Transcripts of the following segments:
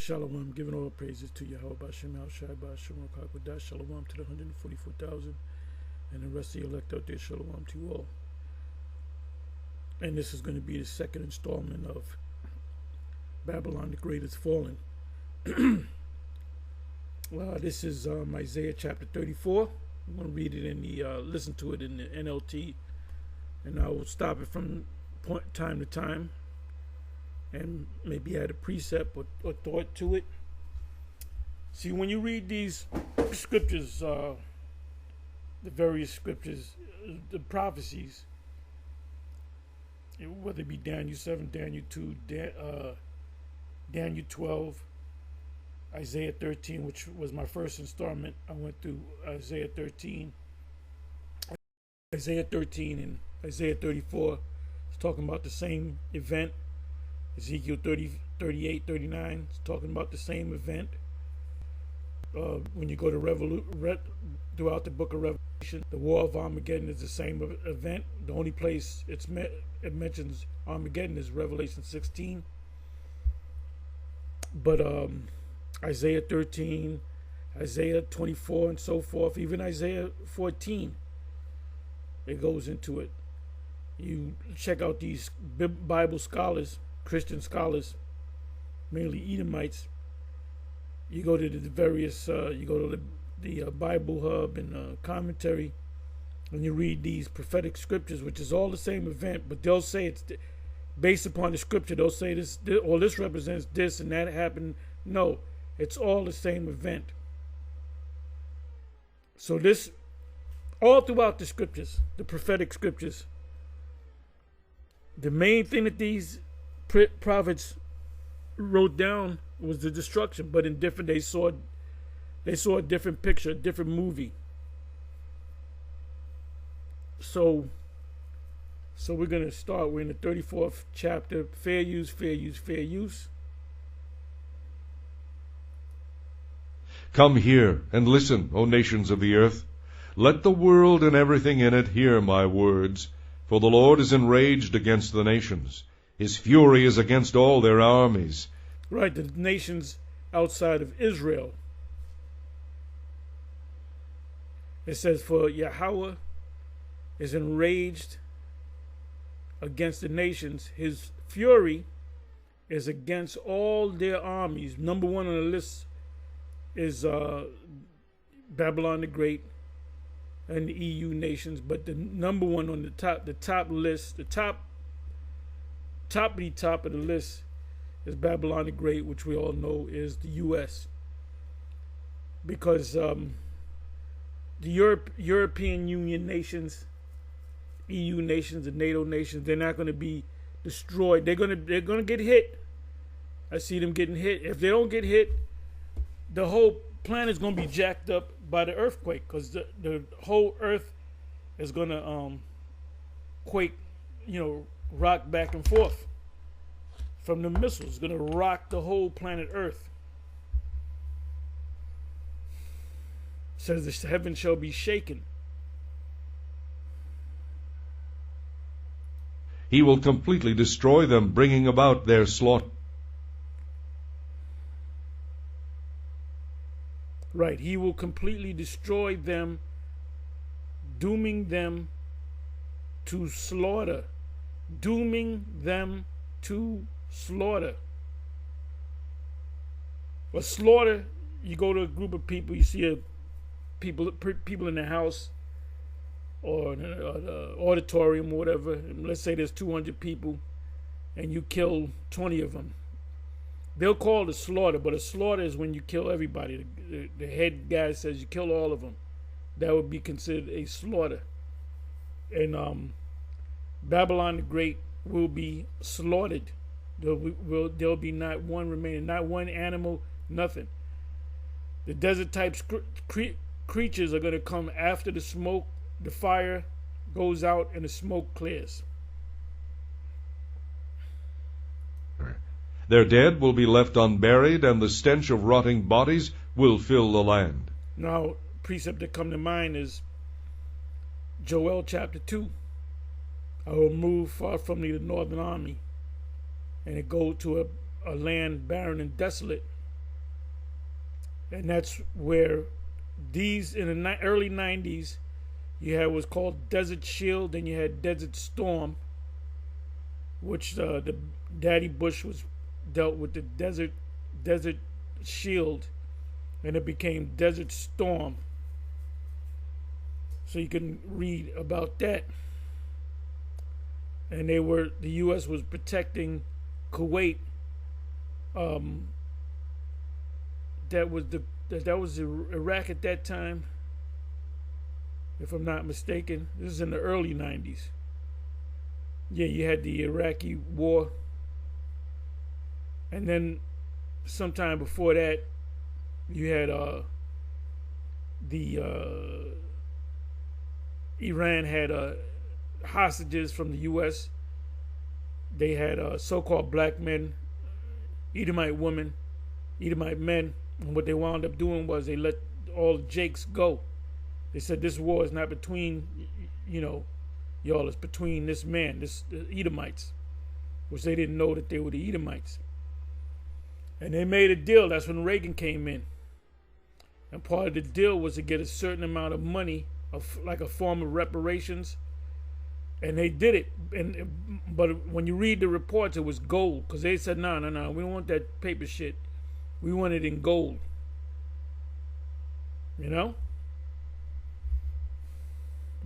Shalom, giving all praises to Yahweh Bashem Al Shai Bashem Kakodah. Shalom to the 144,000 and the rest of the elect out there. Shalom to you all. And this is going to be the second installment of Babylon the Great is Fallen. This is Isaiah chapter 34. I'm going to read it in the, listen to it in the NLT, and I will stop it from time to time and maybe add a precept or thought to it. See, when you read these scriptures, the various scriptures, the prophecies, whether it be Daniel 7, Daniel 2, Daniel 12, Isaiah 13, which was my first installment. I went through Isaiah 13, and Isaiah 34. It's talking about the same event. Ezekiel 30, 38, 39. It's talking about the same event. When you go to throughout the book of Revelation, the War of Armageddon is the same event. The only place it mentions Armageddon is Revelation 16. But Isaiah 13, Isaiah 24, and so forth, even Isaiah 14, it goes into it. You check out these Bible scholars, Christian scholars, mainly Edomites. You go to the various, you go to the Bible Hub and commentary, and you read these prophetic scriptures, which is all the same event, but they'll say it's based upon the scripture. They'll say this represents this and that happened. No, it's all the same event. So this, all throughout the scriptures, the prophetic scriptures, the main thing that these prophets wrote down was the destruction, but in different, they saw a different picture, a different movie. So we're going to start. We're in the 34th chapter. Fair use, fair use, fair use. Come here and listen, O nations of the earth. Let the world and everything in it hear my words. For the Lord is enraged against the nations. His fury is against all their armies. Right, the nations outside of Israel. It says, for Yahweh is enraged against the nations. His fury is against all their armies. Number one on the list is Babylon the Great and the EU nations, but the number one on the top list, the top of the list is Babylon the Great, which we all know is the U.S. Because the European Union nations, EU nations, the NATO nations, they're not going to be destroyed. They're going to get hit. I see them getting hit. If they don't get hit, the whole planet's going to be jacked up by the earthquake, because the whole earth is going to quake, rock back and forth from the missiles. It's going to rock the whole planet Earth. It says the heaven shall be shaken. He will completely destroy them, bringing about their slaughter. Right, he will completely destroy them, dooming them to slaughter. Dooming them to slaughter. A slaughter, you go to a group of people, you see people in the house or an auditorium or whatever, and let's say there's 200 people and you kill 20 of them. They'll call it a slaughter, but a slaughter is when you kill everybody. The head guy says you kill all of them. That would be considered a slaughter. And Babylon the Great will be slaughtered. There'll be not one remaining, not one animal, nothing. The desert type creatures are going to come after the smoke, the fire goes out and the smoke clears. Their dead will be left unburied, and the stench of rotting bodies will fill the land. Now, precept that come to mind is Joel chapter 2. I will move far from thee the northern army, and it go to a land barren and desolate. And that's where these, in the early 90s, you had what's called Desert Shield, then you had Desert Storm, which the Daddy Bush was dealt with the Desert Shield, and it became Desert Storm. So you can read about that. And the U.S. was protecting Kuwait. That was Iraq at that time, if I'm not mistaken. This is in the early 90s. Yeah, you had the Iraqi war. And then sometime before that, you had Iran had hostages from the U.S. They had so-called black men, Edomite women, Edomite men. And what they wound up doing was they let all the Jakes go. They said this war is not between, y'all, it's between this man, the Edomites, which they didn't know that they were the Edomites. And they made a deal. That's when Reagan came in. And part of the deal was to get a certain amount of money, like a form of reparations. And they did it. But when you read the reports, it was gold. Because they said, no, we don't want that paper shit. We want it in gold.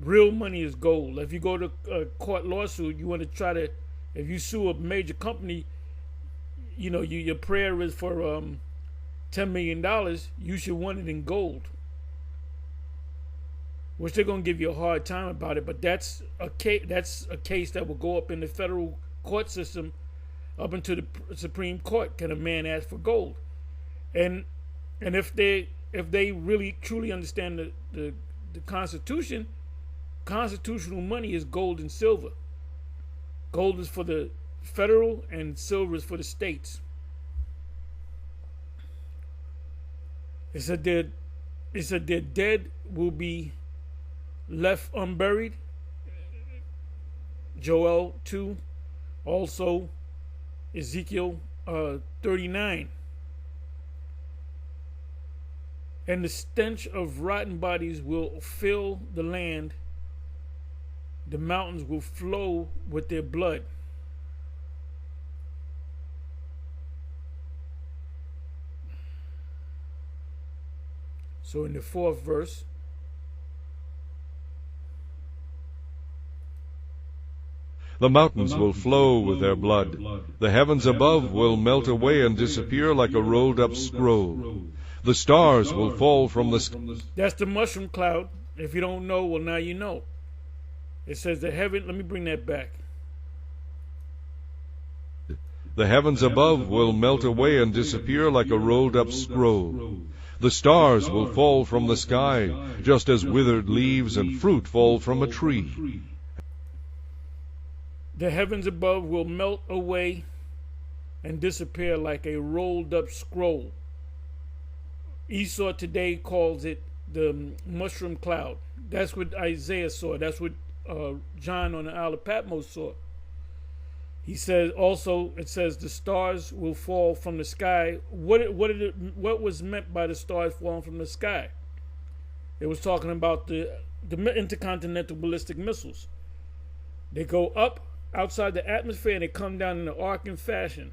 Real money is gold. If you go to a court lawsuit, you want to try to, if you sue a major company, your prayer is for $10 million, you should want it in gold. Which they're going to give you a hard time about it, but that's a case that will go up in the federal court system up into the Supreme Court. Can a man ask for gold? And if they really truly understand the Constitution, constitutional money is gold and silver. Gold is for the federal and silver is for the states. It said their dead will be left unburied. Joel 2, also Ezekiel 39. And the stench of rotten bodies will fill the land. The mountains will flow with their blood. So in the 4th verse, the mountains will flow with their blood. The heavens above will melt away and disappear like a rolled up scroll. The stars will fall from the sky. That's the mushroom cloud. If you don't know, well, now you know. It says the heaven, let me bring that back. The heavens above will melt away and disappear like a rolled up scroll. The stars will fall from the sky, just as withered leaves and fruit fall from a tree. The heavens above will melt away and disappear like a rolled up scroll. Esau today calls it the mushroom cloud. That's what Isaiah saw. That's what John on the Isle of Patmos saw. He says also, it says the stars will fall from the sky. What was meant by the stars falling from the sky? It was talking about the intercontinental ballistic missiles. They go up outside the atmosphere and they come down in an arcing fashion.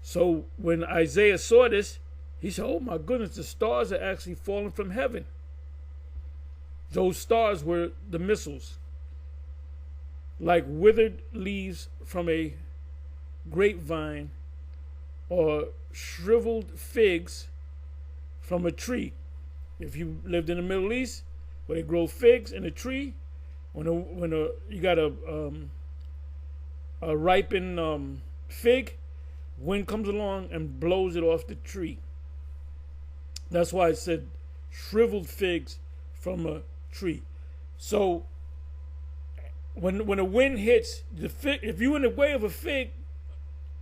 So when Isaiah saw this, he said, oh my goodness, the stars are actually falling from heaven. Those stars were the missiles. Like withered leaves from a grapevine or shriveled figs from a tree. If you lived in the Middle East, where they grow figs in a tree, when you got a ripened fig, wind comes along and blows it off the tree. That's why it said shriveled figs from a tree. So when a wind hits the fig, if you're in the way of a fig,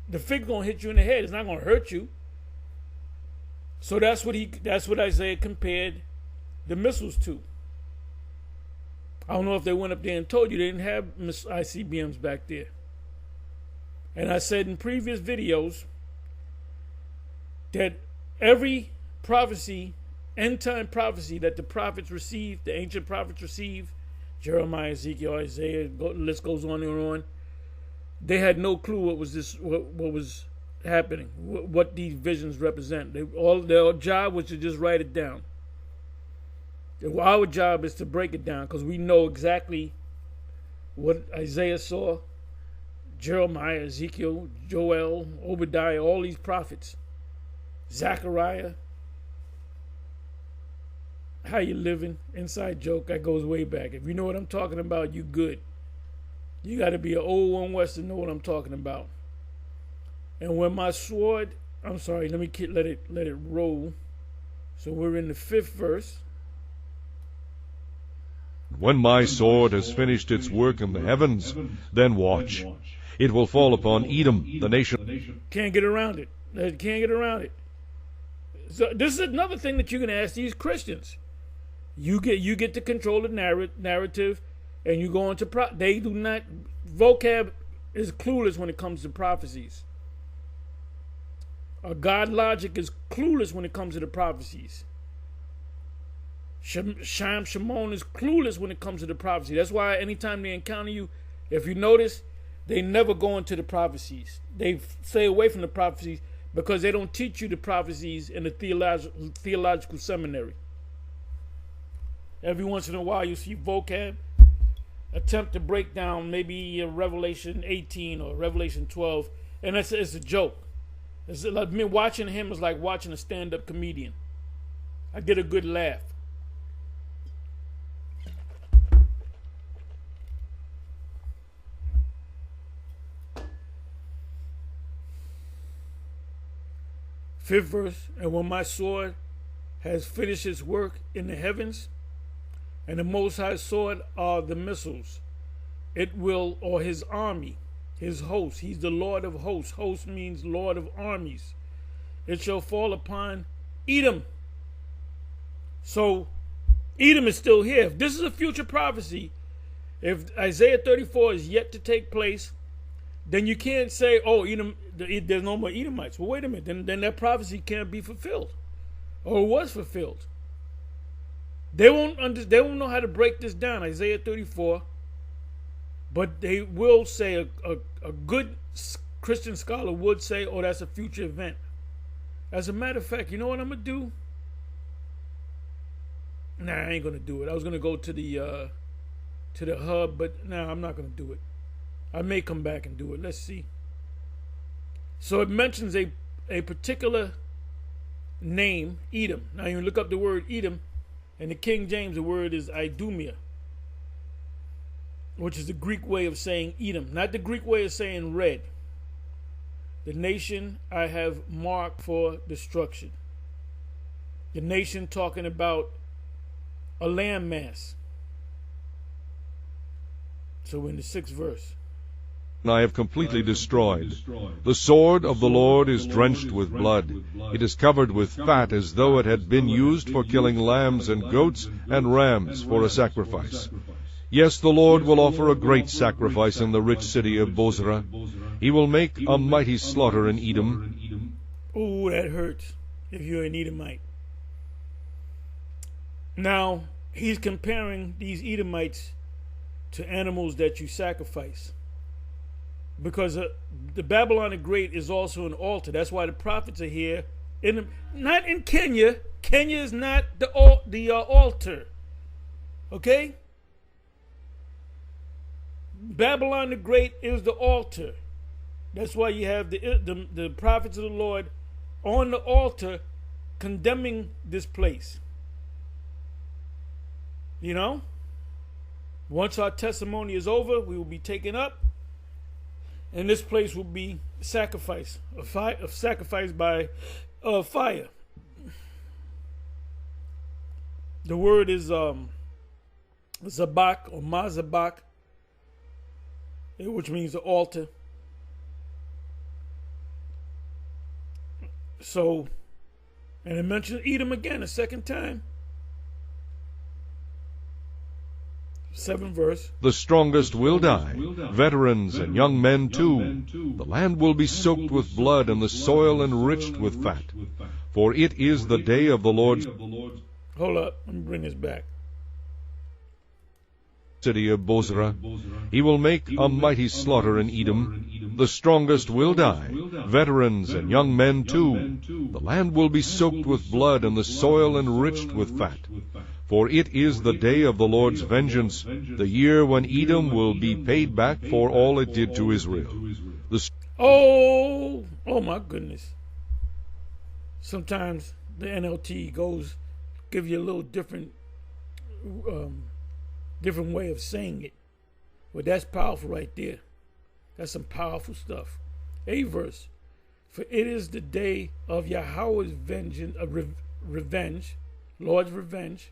the fig's gonna hit you in the head. It's not gonna hurt you. So that's what Isaiah compared the missiles to. I don't know if they went up there and told you they didn't have ICBMs back there. And I said in previous videos that every prophecy, end-time prophecy that the prophets received, the ancient prophets received, Jeremiah, Ezekiel, Isaiah, the list goes on and on. They had no clue what was happening, what these visions represent. Their job was to just write it down. Our job is to break it down because we know exactly what Isaiah saw, Jeremiah, Ezekiel, Joel, Obadiah, all these prophets, Zechariah. How you living? Inside joke, that goes way back. If you know what I'm talking about, you good. You got to be an old one West to know what I'm talking about. And when my sword, I'm sorry, let me let it roll. So we're in the 5th verse. When my sword has finished its work in the heavens, then watch. It will fall upon Edom, the nation. Can't get around it. Can't get around it. So this is another thing that you're going to ask these Christians. You get to control the narrative, and you go into they do not. Vocab is clueless when it comes to prophecies. God logic is clueless when it comes to the prophecies. Shimon is clueless when it comes to the prophecy. That's why anytime they encounter you, if you notice, they never go into the prophecies. They stay away from the prophecies because they don't teach you the prophecies in the theological seminary. Every once in a while you see vocab attempt to break down maybe Revelation 18 or Revelation 12, and it's a joke. It's like me watching him is like watching a stand-up comedian. I get a good laugh. Fifth verse, and when my sword has finished its work in the heavens, and the Most High sword are the missiles, it will, or his army, his host, he's the Lord of hosts. Host means Lord of armies. It shall fall upon Edom. So Edom is still here. If this is a future prophecy, if Isaiah 34 is yet to take place, then you can't say, oh, Edom, there's no more Edomites. Well, wait a minute. Then that prophecy can't be fulfilled, or was fulfilled. They won't know how to break this down, Isaiah 34. But they will say, a good Christian scholar would say, oh, that's a future event. As a matter of fact, you know what I'm going to do? Nah, I ain't going to do it. I was going to go to the hub, but nah, I'm not going to do it. I may come back and do it. Let's see. So it mentions a particular name, Edom. Now you look up the word Edom. In the King James, the word is Idumea, which is the Greek way of saying Edom, not the Greek way of saying red. The nation I have marked for destruction. The nation talking about a landmass. So we're in the 6th verse. I have completely destroyed. The sword of the Lord is drenched with blood. It is covered with fat as though it had been used for killing lambs and goats and rams for a sacrifice. Yes, the Lord will offer a great sacrifice in the rich city of Bozrah. He will make a mighty slaughter in Edom. Oh, that hurts if you're an Edomite. Now, he's comparing these Edomites to animals that you sacrifice. Because the Babylon the Great is also an altar. That's why the prophets are here. Not in Kenya. Kenya is not the altar. Okay? Babylon the Great is the altar. That's why you have the prophets of the Lord on the altar condemning this place. You know? Once our testimony is over, we will be taken up. And this place will be sacrificed, sacrificed by fire. The word is zabak or mazabak, which means the altar. So, and it mentions Edom again a second time. 7th verse. The strongest will die, veterans and young men too. The land will be soaked with blood and the soil enriched with fat. For it is the day of the Lord's Hold up, let me bring this back. city of Bozrah. He will make a mighty slaughter in Edom. The strongest will die, veterans and young men too. The land will be soaked with blood, and the soil enriched with fat. For it is the day of the Lord's vengeance, the year when Edom will be paid back for all it did to Israel. Oh my goodness. Sometimes the NLT give you a little different way of saying it. Well, that's powerful right there. That's some powerful stuff. A verse. For it is the day of Yahweh's vengeance, revenge, Lord's revenge,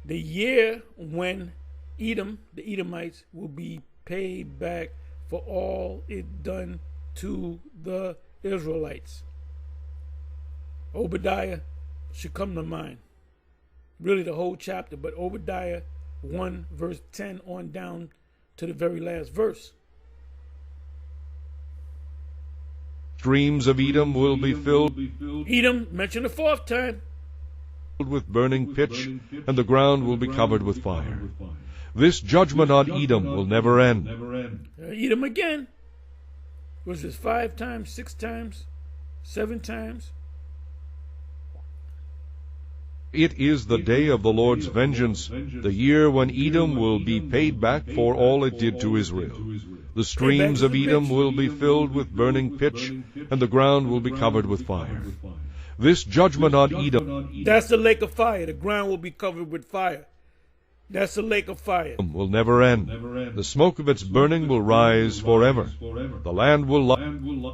the year when Edom, the Edomites, will be paid back for all it done to the Israelites. Obadiah should come to mind. Really the whole chapter, but Obadiah 1 verse 10 on down to the very last verse. Streams of Edom will be filled. Edom mentioned the fourth time. With burning pitch, and the ground will be covered with fire. This judgment on Edom will never end. Edom again. Was this 5 times, 6 times, 7 times? It is the day of the Lord's vengeance, the year when Edom will be paid back for all it did to Israel. The streams of Edom will be filled with burning pitch, and the ground will be covered with fire. This judgment on Edom, that's the lake of fire. The ground will be covered with fire. That's the lake of fire. Will never end. The smoke of its burning will rise forever. The land will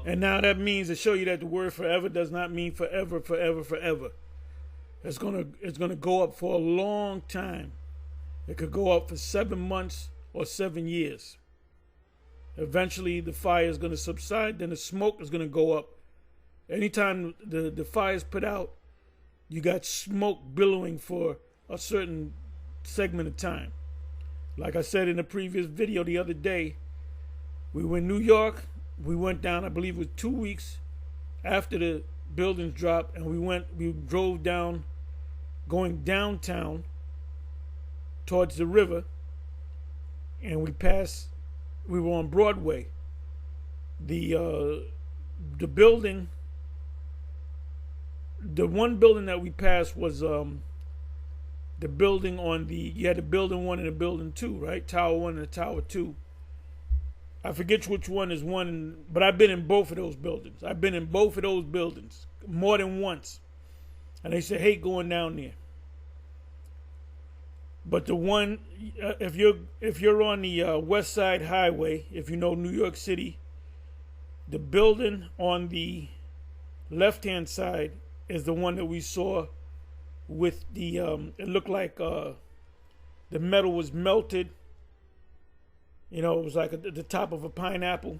And now that means to show you that the word forever does not mean forever, forever, forever. It's gonna go up for a long time. It could go up for 7 months or 7 years. Eventually the fire is gonna subside, then the smoke is gonna go up. Anytime the fire is put out, you got smoke billowing for a certain segment of time. Like I said in the previous video the other day, we were in New York. We went down, I believe it was 2 weeks after the buildings dropped, and we drove down, going downtown towards the river, and we were on Broadway. The building, the one building that we passed was the building you had the building 1 and the building 2, right? Tower 1 and the Tower 2. I forget which one is one, but I've been in both of those buildings. I've been in both of those buildings more than once. And they say, hate going down there. But the one, if you're on the West Side Highway, if you know New York City, the building on the left-hand side is the one that we saw with the, it looked like the metal was melted. You know, it was like the top of a pineapple.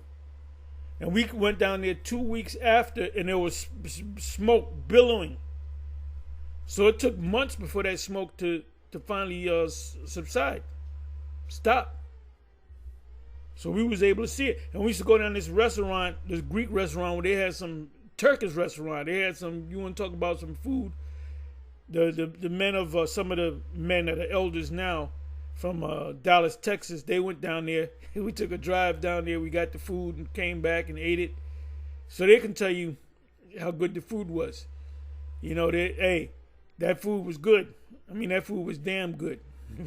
And we went down there 2 weeks after, and there was smoke billowing. So it took months before that smoke to finally subside, stop. So we was able to see it. And we used to go down this restaurant, this Greek restaurant, where they had some Turkish restaurant. They had some, you want to talk about some food? The men of, some of the men that are elders now, from Dallas, Texas, they went down there. We took a drive down there. We got the food and came back and ate it. So they can tell you how good the food was. You know, that food was good. I mean, that food was damn good.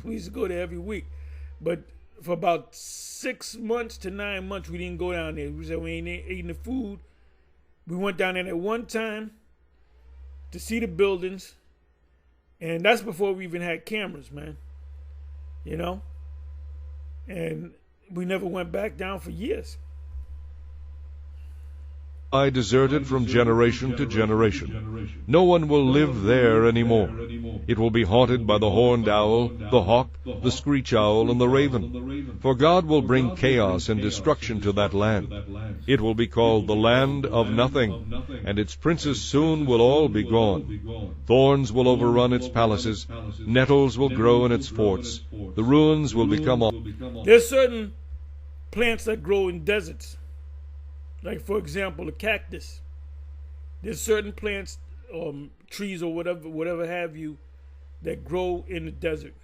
We used to go there every week. But for about 6 months to 9 months, we didn't go down there. We said we ain't eating the food. We went down there at one time to see the buildings. And that's before we even had cameras, man. You know, and we never went back down for years. I deserted from generation to generation. No one will live there anymore. It will be haunted by the horned owl, the hawk, the screech owl, and the raven. For God will bring chaos and destruction to that land. It will be called the land of nothing, and its princes soon will all be gone. Thorns will overrun its palaces, nettles will grow in its forts, the ruins will become all. There's certain plants that grow in deserts. Like, for example, the cactus. There's certain plants trees or whatever have you that grow in the desert.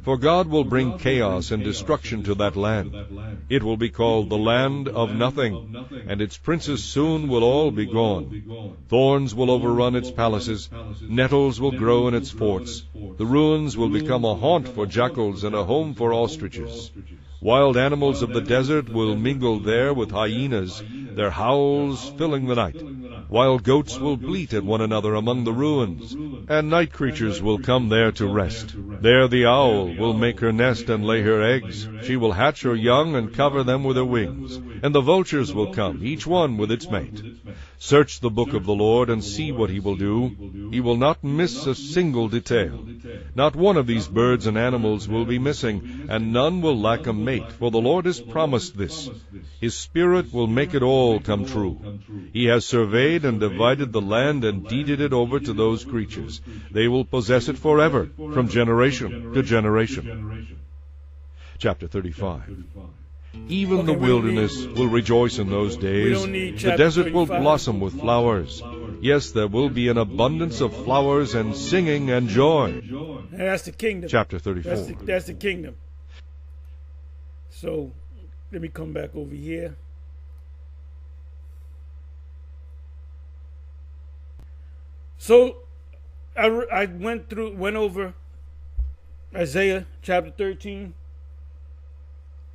For God will bring chaos and destruction to that land. It will be called the land of nothing, and its princes soon will all be gone. Thorns will overrun its palaces, nettles will grow in its forts. The ruins will become a haunt for jackals and a home for ostriches. Wild animals of the desert will mingle there with hyenas, their howls filling the night. Wild goats will bleat at one another among the ruins, and night creatures will come there to rest. There the owl will make her nest and lay her eggs. She will hatch her young and cover them with her wings. And the vultures will come, each one with its mate. Search the book of the Lord and see what he will do. He will not miss a single detail. Not one of these birds and animals will be missing, and none will lack a mate, for the Lord has promised this. His Spirit will make it all come true. He has surveyed and divided the land and deeded it over to those creatures. They will possess it forever, from generation to generation. Chapter 35. Even the wilderness will rejoice in those days. The desert will blossom with flowers. Yes, there will be an abundance of flowers and singing and joy. And that's the kingdom. Chapter 34. That's the kingdom. So, let me come back over here. So, I went over Isaiah chapter 13.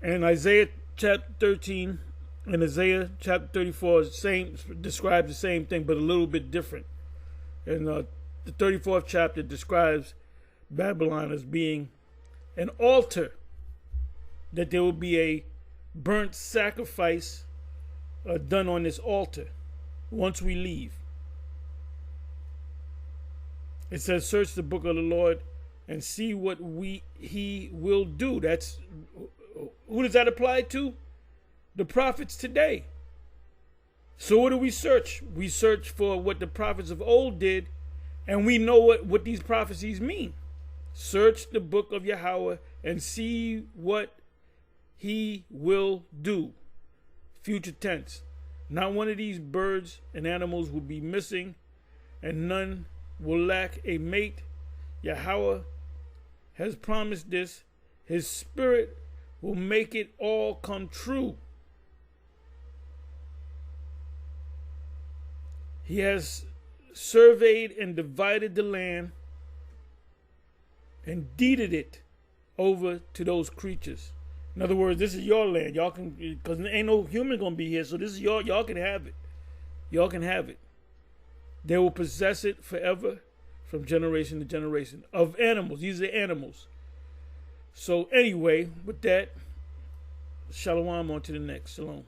And Isaiah chapter 13 and Isaiah chapter 34 describes the same thing, but a little bit different. And the 34th chapter describes Babylon as being an altar, that there will be a burnt sacrifice done on this altar once we leave. It says, search the book of the Lord and see what he will do. That's who does that apply to? The prophets today. So what do we search? We search for what the prophets of old did, and we know what these prophecies mean. Search the book of Yahweh and see what he will do. Future tense. Not one of these birds and animals will be missing, and none will lack a mate. Yahweh has promised this. His Spirit will make it all come true. He has surveyed and divided the land and deeded it over to those creatures. In other words, this is your land. Y'all can, because there ain't no human gonna be here, so this is y'all can have it. Y'all can have it. They will possess it forever, from generation to generation. Of animals. These are animals. So anyway, with that, shalom, on to the next. Shalom.